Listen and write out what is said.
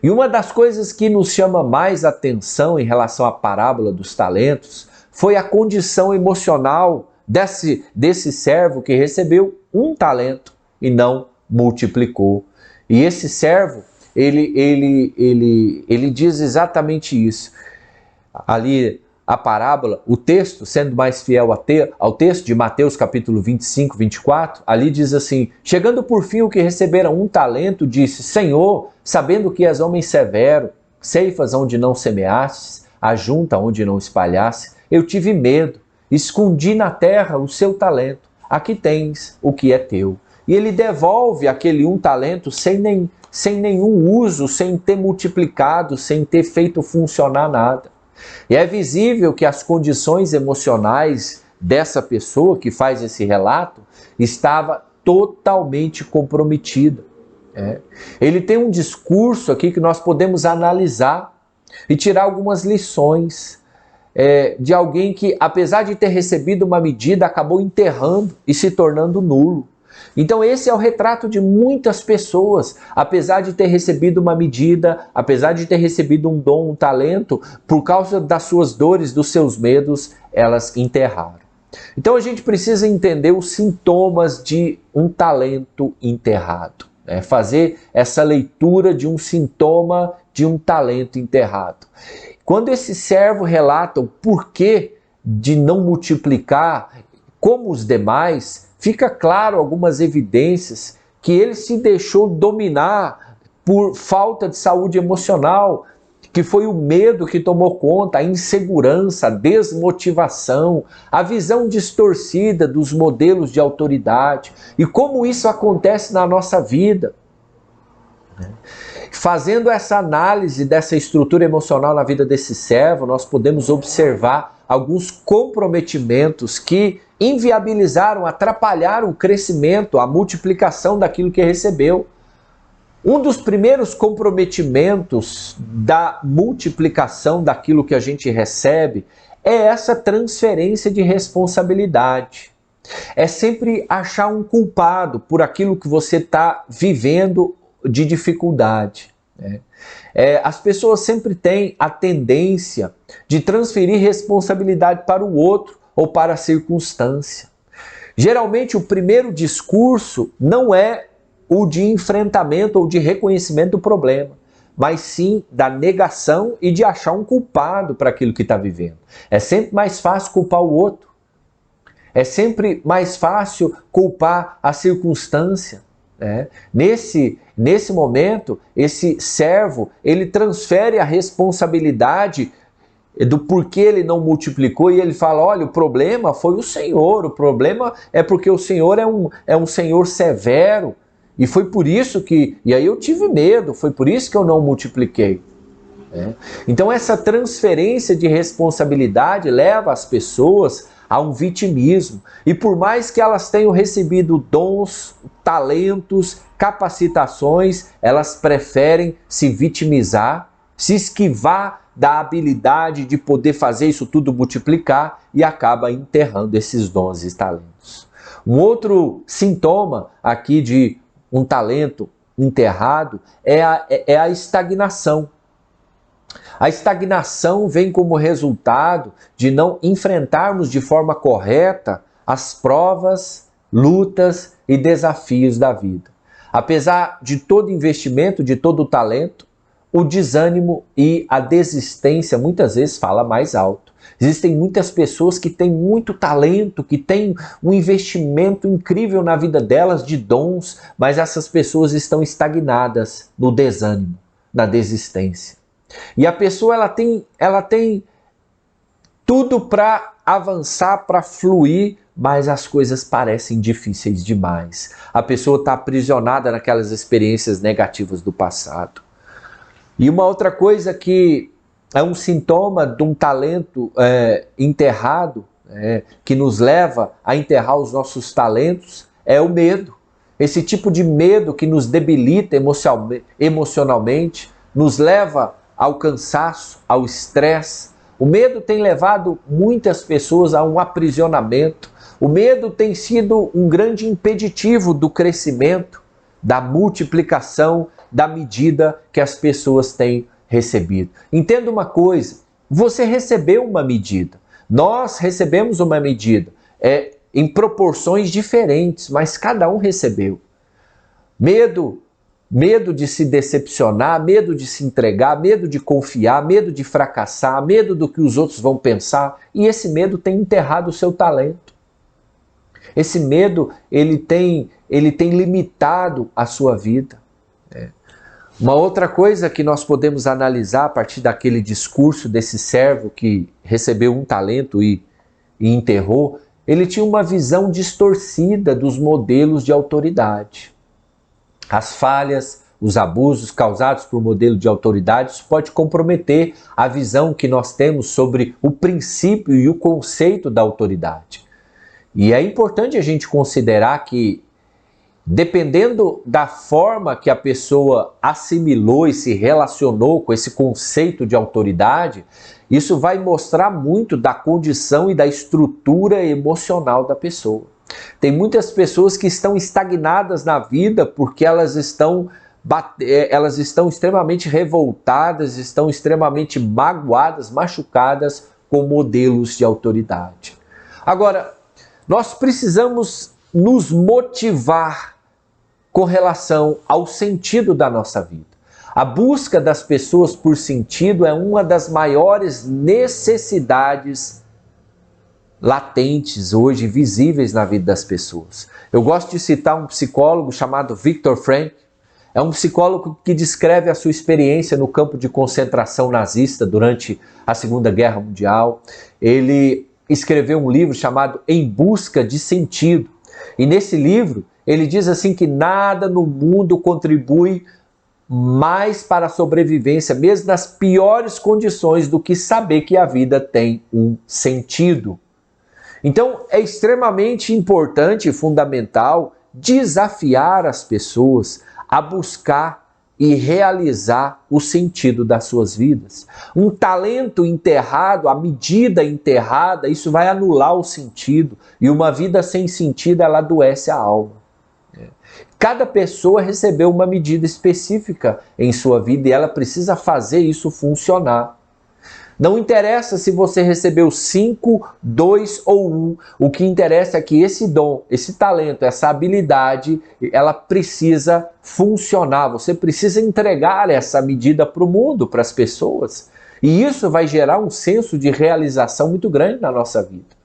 E uma das coisas que nos chama mais atenção em relação à parábola dos talentos foi a condição emocional desse servo que recebeu um talento e não multiplicou. E esse servo, ele diz exatamente isso. Ali a parábola, o texto, sendo mais fiel ao texto de Mateus capítulo 25, 24, ali diz assim: chegando por fim o que recebera um talento, disse: Senhor, sabendo que és homem severo, ceifas onde não semeastes, ajunta onde não espalhaste, eu tive medo, escondi na terra o seu talento, aqui tens o que é teu. E ele devolve aquele um talento sem nenhum uso, sem ter multiplicado, sem ter feito funcionar nada. E é visível que as condições emocionais dessa pessoa que faz esse relato estava totalmente comprometida. Ele tem um discurso aqui que nós podemos analisar e tirar algumas lições de alguém que, apesar de ter recebido uma medida, acabou enterrando e se tornando nulo. Então esse é o retrato de muitas pessoas, apesar de ter recebido uma medida, apesar de ter recebido um dom, um talento, por causa das suas dores, dos seus medos, elas enterraram. Então a gente precisa entender os sintomas de um talento enterrado, fazer essa leitura de um sintoma de um talento enterrado. Quando esse servo relata o porquê de não multiplicar como os demais, fica claro algumas evidências que ele se deixou dominar por falta de saúde emocional, que foi o medo que tomou conta, a insegurança, a desmotivação, a visão distorcida dos modelos de autoridade e como isso acontece na nossa vida. Fazendo essa análise dessa estrutura emocional na vida desse servo, nós podemos observar alguns comprometimentos que inviabilizaram, atrapalharam o crescimento, a multiplicação daquilo que recebeu. Um dos primeiros comprometimentos da multiplicação daquilo que a gente recebe é essa transferência de responsabilidade. É sempre achar um culpado por aquilo que você está vivendo de dificuldade. As pessoas sempre têm a tendência de transferir responsabilidade para o outro ou para a circunstância. Geralmente o primeiro discurso não é o de enfrentamento ou de reconhecimento do problema, mas sim da negação e de achar um culpado para aquilo que está vivendo. É sempre mais fácil culpar o outro. É sempre mais fácil culpar a circunstância. Nesse momento, esse servo, ele transfere a responsabilidade do porquê ele não multiplicou e ele fala: olha, o problema foi o Senhor, o problema é porque o Senhor é um Senhor severo e foi por isso que, e aí eu tive medo, foi por isso que eu não multipliquei. Então essa transferência de responsabilidade leva as pessoas a um vitimismo, e por mais que elas tenham recebido dons, talentos, capacitações, elas preferem se vitimizar, se esquivar da habilidade de poder fazer isso tudo multiplicar e acaba enterrando esses dons e talentos. Um outro sintoma aqui de um talento enterrado é a estagnação. A estagnação vem como resultado de não enfrentarmos de forma correta as provas, lutas e desafios da vida. Apesar de todo investimento, de todo o talento, o desânimo e a desistência muitas vezes fala mais alto. Existem muitas pessoas que têm muito talento, que têm um investimento incrível na vida delas de dons, mas essas pessoas estão estagnadas no desânimo, na desistência. E a pessoa ela tem tudo para avançar, para fluir, mas as coisas parecem difíceis demais. A pessoa está aprisionada naquelas experiências negativas do passado. E uma outra coisa que é um sintoma de um talento enterrado, que nos leva a enterrar os nossos talentos, é o medo. Esse tipo de medo que nos debilita emocionalmente, nos leva ao cansaço, ao estresse. O medo tem levado muitas pessoas a um aprisionamento. O medo tem sido um grande impeditivo do crescimento, da multiplicação, da medida que as pessoas têm recebido. Entenda uma coisa, você recebeu uma medida, nós recebemos uma medida, em proporções diferentes, mas cada um recebeu. Medo de se decepcionar, medo de se entregar, medo de confiar, medo de fracassar, medo do que os outros vão pensar, e esse medo tem enterrado o seu talento. Esse medo, ele tem limitado a sua vida. Uma outra coisa que nós podemos analisar a partir daquele discurso desse servo que recebeu um talento e enterrou, ele tinha uma visão distorcida dos modelos de autoridade. As falhas, os abusos causados por modelo de autoridade, isso pode comprometer a visão que nós temos sobre o princípio e o conceito da autoridade. E é importante a gente considerar que, dependendo da forma que a pessoa assimilou e se relacionou com esse conceito de autoridade, isso vai mostrar muito da condição e da estrutura emocional da pessoa. Tem muitas pessoas que estão estagnadas na vida porque elas estão extremamente revoltadas, estão extremamente magoadas, machucadas com modelos de autoridade. Agora, nós precisamos nos motivar com relação ao sentido da nossa vida. A busca das pessoas por sentido é uma das maiores necessidades latentes hoje, visíveis na vida das pessoas. Eu gosto de citar um psicólogo chamado Viktor Frankl. É um psicólogo que descreve a sua experiência no campo de concentração nazista durante a Segunda Guerra Mundial. Ele escreveu um livro chamado Em Busca de Sentido. E nesse livro, ele diz assim que nada no mundo contribui mais para a sobrevivência, mesmo nas piores condições, do que saber que a vida tem um sentido. Então, é extremamente importante e fundamental desafiar as pessoas a buscar e realizar o sentido das suas vidas. Um talento enterrado, a medida enterrada, isso vai anular o sentido. E uma vida sem sentido, ela adoece a alma. Cada pessoa recebeu uma medida específica em sua vida e ela precisa fazer isso funcionar. Não interessa se você recebeu 5, 2 ou 1. O que interessa é que esse dom, esse talento, essa habilidade, ela precisa funcionar. Você precisa entregar essa medida para o mundo, para as pessoas. E isso vai gerar um senso de realização muito grande na nossa vida.